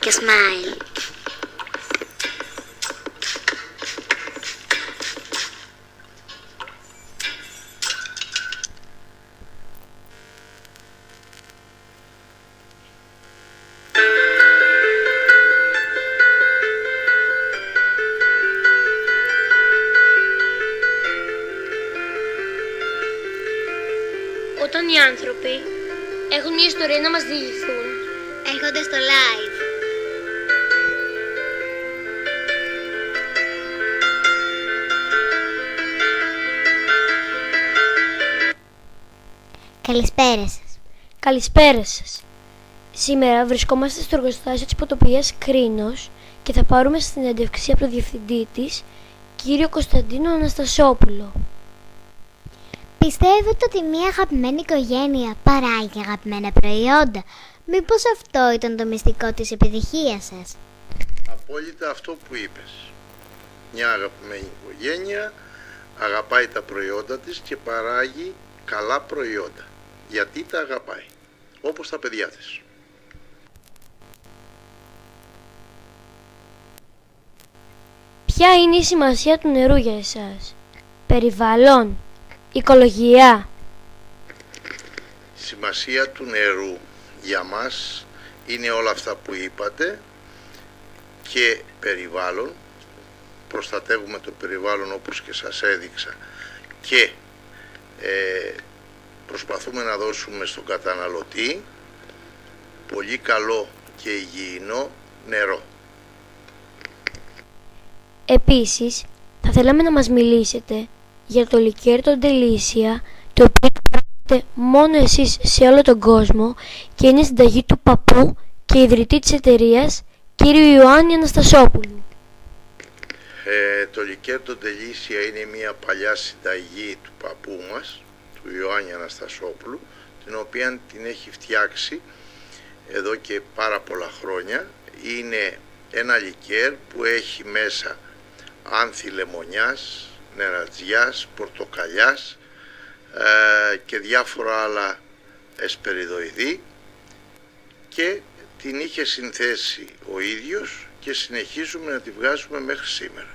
make a smile. Όταν οι άνθρωποι έχουν μια ιστορία να μας διηγηθούν, Έρχονται στο live. Καλησπέρα σας. καλησπέρα σας. Σήμερα βρισκόμαστε στο εργοστάσιο της ποτοπιάς Κρίνος και θα πάρουμε συνέντευξη από τον διευθυντή της, κύριο Κωνσταντίνο Αναστασόπουλο. Πιστεύετε ότι μια αγαπημένη οικογένεια παράγει αγαπημένα προϊόντα? Μήπως αυτό ήταν το μυστικό της επιτυχίας σας? Απόλυτα αυτό που είπες. Μια αγαπημένη οικογένεια αγαπάει τα προϊόντα της και παράγει καλά προϊόντα. Γιατί τα αγαπάει, όπως τα παιδιά της. Ποια είναι η σημασία του νερού για εσάς? Περιβάλλον, οικολογία. Η σημασία του νερού για μας είναι όλα αυτά που είπατε και περιβάλλον. Προστατεύουμε το περιβάλλον όπως και σας έδειξα και προσπαθούμε να δώσουμε στον καταναλωτή πολύ καλό και υγιεινό νερό. Επίσης, θα θέλαμε να μας μιλήσετε για το λικέρ των Delícia, το οποίο παράγετε μόνο εσείς σε όλο τον κόσμο και είναι συνταγή του παππού και ιδρυτή της εταιρείας, κύριου Ιωάννη Αναστασόπουλου. Το λικέρ των Delícia είναι μια παλιά συνταγή του παππού μας, του Ιωάννη Αναστασόπουλου, την οποία την έχει φτιάξει εδώ και πάρα πολλά χρόνια. Είναι ένα λικέρ που έχει μέσα άνθη λεμονιάς, νερατζιάς, πορτοκαλιάς και διάφορα άλλα εσπεριδοειδή και την είχε συνθέσει ο ίδιος και συνεχίζουμε να τη βγάζουμε μέχρι σήμερα.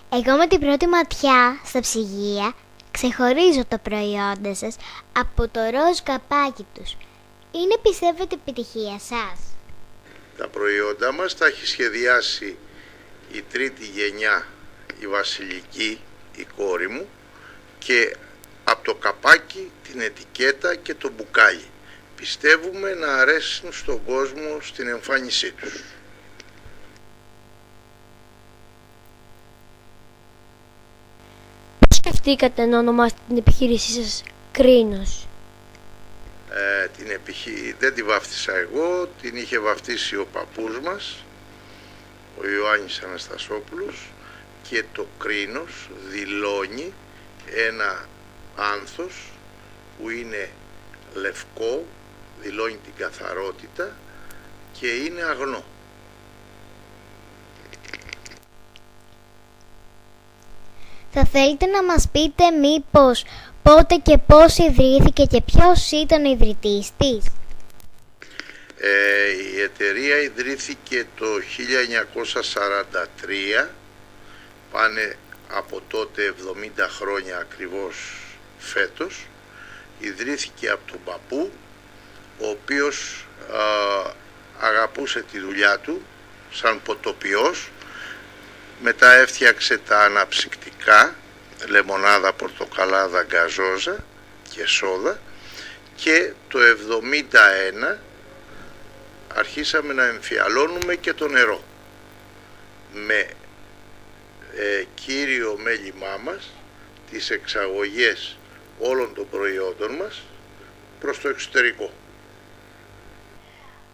Εγώ με την πρώτη ματιά στα ψυγεία ξεχωρίζω τα προϊόντα σας από το ροζ καπάκι τους. Είναι, πιστεύετε, επιτυχία σας? Τα προϊόντα μας τα έχει σχεδιάσει η τρίτη γενιά, η Βασιλική, η κόρη μου, και από το καπάκι, την ετικέτα και το μπουκάλι. Πιστεύουμε να αρέσουν στον κόσμο στην εμφάνισή τους. Πώς σκεφτήκατε να ονομάσετε την επιχείρησή σας Κρίνος? Δεν τη βάφτισα εγώ, την είχε βαφτίσει ο παππούς μας, ο Ιωάννης Αναστασόπουλος, και το Κρίνος δηλώνει ένα άνθος που είναι λευκό, δηλώνει την καθαρότητα και είναι αγνό. Θα θέλετε να μας πείτε μήπως πότε και πώς ιδρύθηκε και ποιος ήταν ο ιδρυτής της? Η εταιρεία ιδρύθηκε το 1943, πάνε από τότε 70 χρόνια ακριβώς φέτος. Ιδρύθηκε από τον παππού, ο οποίος αγαπούσε τη δουλειά του σαν ποτοποιός. Μετά έφτιαξε τα αναψυκτικά, λεμονάδα, πορτοκαλάδα, γκαζόζα και σόδα, και το 71 αρχίσαμε να εμφιαλώνουμε και το νερό με κύριο μέλημά μας τις εξαγωγές όλων των προϊόντων μας προς το εξωτερικό.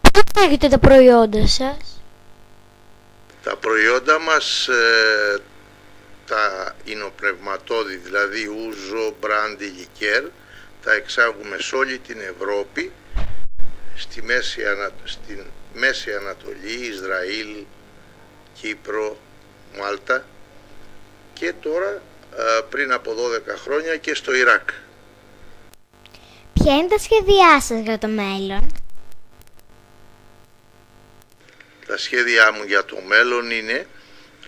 Πού έχετε τα προϊόντα σας? Τα προϊόντα μας, τα υνοπνευματώδη, δηλαδή ούζο, μπράντι, λικέρ, τα εξάγουμε σε όλη την Ευρώπη, στην Μέση Ανατολή, Ισραήλ, Κύπρο, Μάλτα και τώρα πριν από 12 χρόνια και στο Ιράκ. Ποια είναι τα σχέδιά σας για το μέλλον? Τα σχέδιά μου για το μέλλον είναι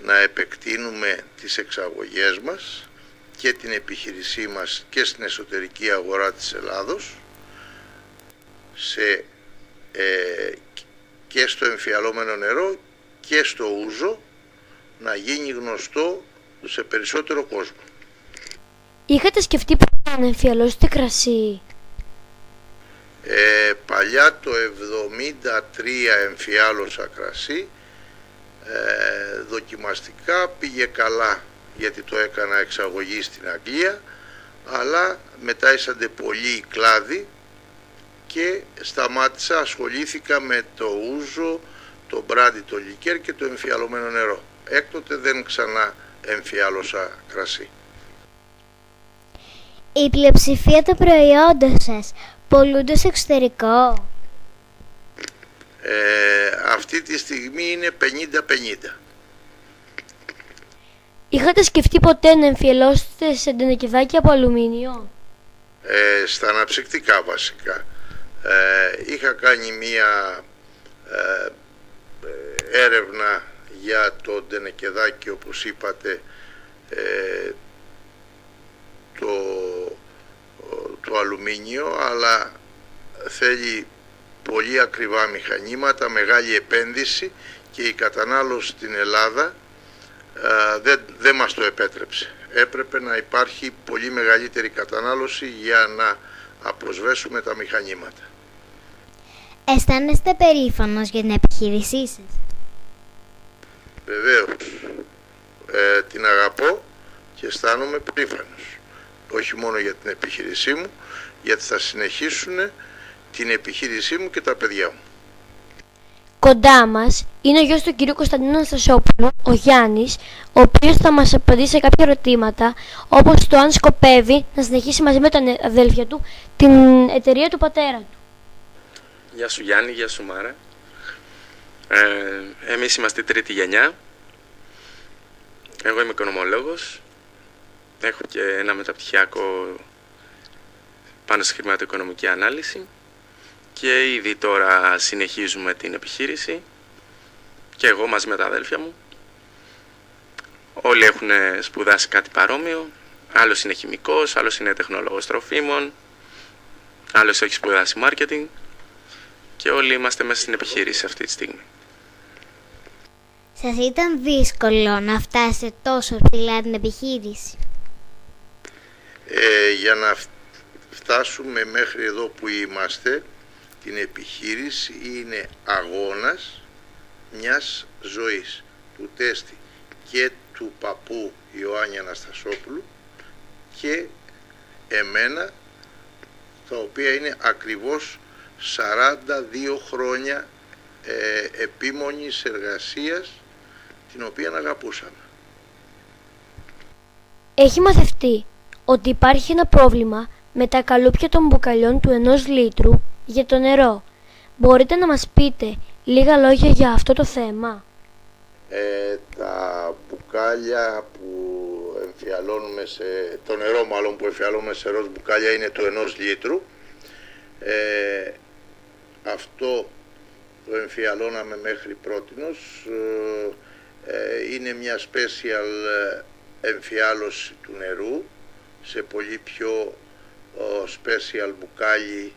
να επεκτείνουμε τις εξαγωγές μας και την επιχείρησή μας και στην εσωτερική αγορά της Ελλάδος και στο εμφιαλόμενο νερό και στο ούζο, να γίνει γνωστό σε περισσότερο κόσμο. Είχατε σκεφτεί ποτέ να εμφιαλώσετε κρασί? Παλιά το 73 εμφιάλωσα κρασί, δοκιμαστικά πήγε καλά γιατί το έκανα εξαγωγή στην Αγγλία, αλλά μετά ήσανται πολλοί οι κλάδοι και σταμάτησα, ασχολήθηκα με το ούζο, το μπράντι, το λικέρ και το εμφιαλωμένο νερό. Έκτοτε δεν ξανά εμφιάλωσα κρασί. Η πλειοψηφία των προϊόντων σας πολλούνται στο εξωτερικό? Αυτή τη στιγμή είναι 50-50. Είχατε σκεφτεί ποτέ να εμφιαλώσετε σε ντενεκεδάκια από αλουμίνιο? Στα αναψυκτικά βασικά. Είχα κάνει μία έρευνα για το ντενεκεδάκι, όπως είπατε, το αλουμίνιο, αλλά θέλει πολύ ακριβά μηχανήματα, μεγάλη επένδυση και η κατανάλωση στην Ελλάδα δεν μας το επέτρεψε. Έπρεπε να υπάρχει πολύ μεγαλύτερη κατανάλωση για να αποσβέσουμε τα μηχανήματα. Αισθάνεστε περήφανος για την επιχείρησή σας? Βεβαίως, την αγαπώ και αισθάνομαι περήφανος. Όχι μόνο για την επιχείρησή μου, γιατί θα συνεχίσουν την επιχείρησή μου και τα παιδιά μου. Κοντά μας είναι ο γιος του κυρίου Κωνσταντίνου Αναστασόπουλου, ο Γιάννης, ο οποίος θα μας απαντήσει σε κάποια ερωτήματα, όπως το αν σκοπεύει να συνεχίσει μαζί με τα αδέλφια του την εταιρεία του πατέρα του. Γεια σου Γιάννη, γεια σου Μάρα. Εμείς είμαστε η τρίτη γενιά. Εγώ είμαι οικονομολόγος. Έχω και ένα μεταπτυχιακό πάνω στη χρηματοοικονομική ανάλυση και ήδη τώρα συνεχίζουμε την επιχείρηση και εγώ μαζί με τα αδέλφια μου. Όλοι έχουν σπουδάσει κάτι παρόμοιο. Άλλος είναι χημικός, άλλος είναι τεχνολόγος τροφίμων, άλλος έχει σπουδάσει marketing και όλοι είμαστε μέσα στην επιχείρηση αυτή τη στιγμή. Σας ήταν δύσκολο να φτάσετε τόσο ψηλά την επιχείρηση? Για να φτάσουμε μέχρι εδώ που είμαστε, την επιχείρηση είναι αγώνας μιας ζωής του τέστη και του παππού Ιωάννη Αναστασόπουλου και εμένα, τα οποία είναι ακριβώς 42 χρόνια επίμονης εργασίας, την οποία αγαπούσαμε. Έχει μαθευτεί ότι υπάρχει ένα πρόβλημα με τα καλούπια των μπουκαλιών του 1 λίτρου για το νερό. Μπορείτε να μας πείτε λίγα λόγια για αυτό το θέμα? Τα μπουκάλια που εμφιαλώνουμε το νερό μάλλον που εμφιαλώνουμε σε ροζ μπουκάλια είναι του 1 λίτρου. Αυτό το εμφιαλώναμε μέχρι πρότινος. Είναι μια special εμφιάλωση του νερού σε πολύ πιο special μπουκάλι,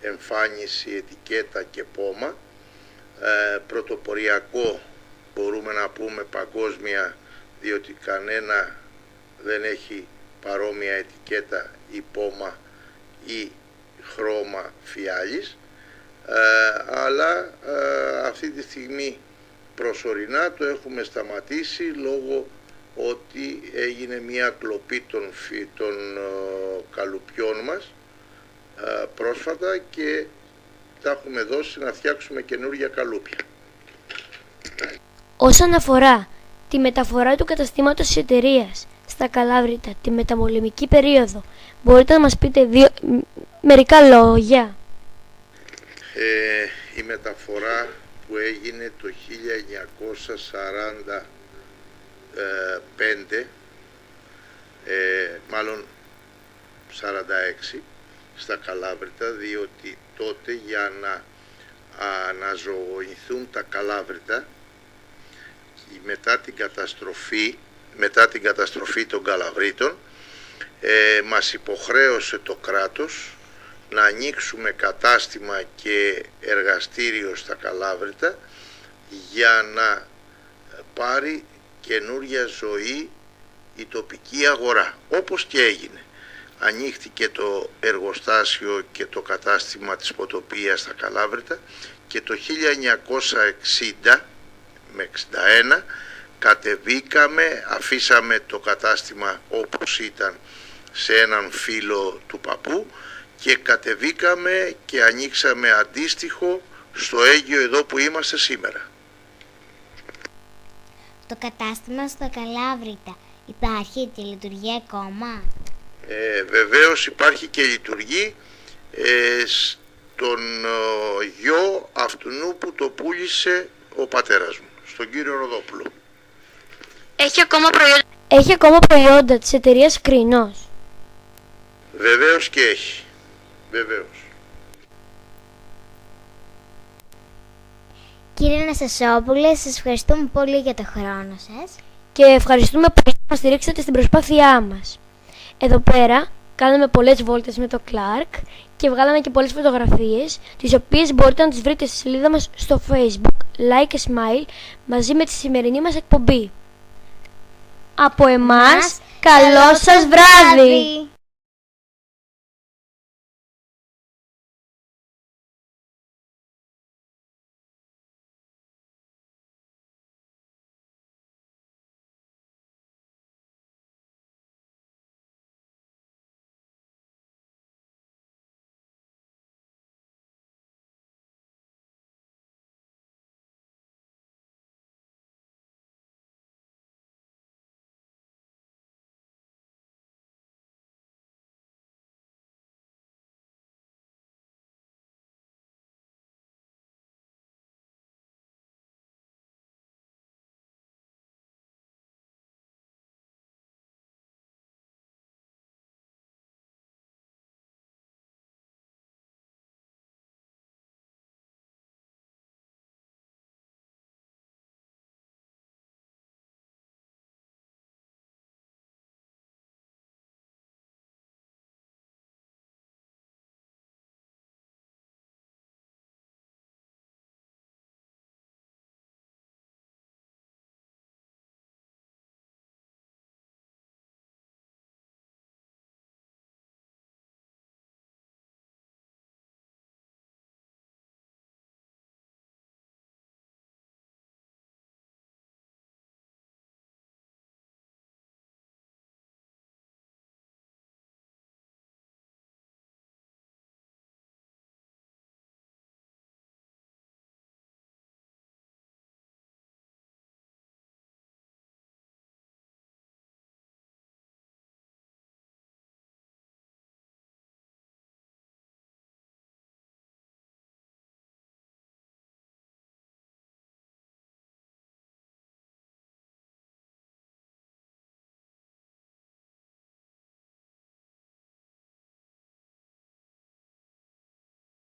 εμφάνιση, ετικέτα και πόμα. Πρωτοποριακό μπορούμε να πούμε παγκόσμια, διότι κανένα δεν έχει παρόμοια ετικέτα ή πόμα ή χρώμα φιάλης, αλλά αυτή τη στιγμή προσωρινά το έχουμε σταματήσει λόγω ότι έγινε μια κλοπή των καλουπιών μας πρόσφατα και τα έχουμε δώσει να φτιάξουμε καινούργια καλούπια. Όσον αφορά τη μεταφορά του καταστήματος της εταιρείας στα Καλάβρητα τη μεταπολεμική περίοδο, μπορείτε να μας πείτε μερικά λόγια? Η μεταφορά που έγινε το 1945, μάλλον 46, στα Καλάβρητα, διότι τότε για να αναζωογονηθούν τα Καλάβρητα μετά την καταστροφή των Καλαβρίτων. Μας υποχρέωσε το κράτος να ανοίξουμε κατάστημα και εργαστήριο στα Καλάβρητα για να πάρει καινούρια ζωή η τοπική αγορά, όπως και έγινε. Ανοίχτηκε το εργοστάσιο και το κατάστημα της Ποτοπίας στα Καλάβρητα και το 1960 με 61 κατεβήκαμε, αφήσαμε το κατάστημα όπως ήταν σε έναν φίλο του παππού και κατεβήκαμε και ανοίξαμε αντίστοιχο στο Αίγυο εδώ που είμαστε σήμερα. Το κατάστημα στα Καλάβρητα υπάρχει και λειτουργεί ακόμα? Βεβαίως υπάρχει και λειτουργεί στον γιο αυτού που το πούλησε ο πατέρας μου, στον κύριο Ροδόπουλο. Έχει ακόμα προϊόντα της εταιρείας Κρινός? Βεβαίως και έχει. Βεβαίως. Κύριε Αναστασόπουλε, σας ευχαριστούμε πολύ για το χρόνο σας. Και ευχαριστούμε πολύ που μας στηρίξατε στην προσπάθειά μας. Εδώ πέρα κάναμε πολλές βόλτες με το Clark και βγάλαμε και πολλές φωτογραφίες, τις οποίες μπορείτε να τις βρείτε στη σελίδα μας στο Facebook Like a Smile μαζί με τη σημερινή μας εκπομπή. Από εμάς, καλό σας βράδυ!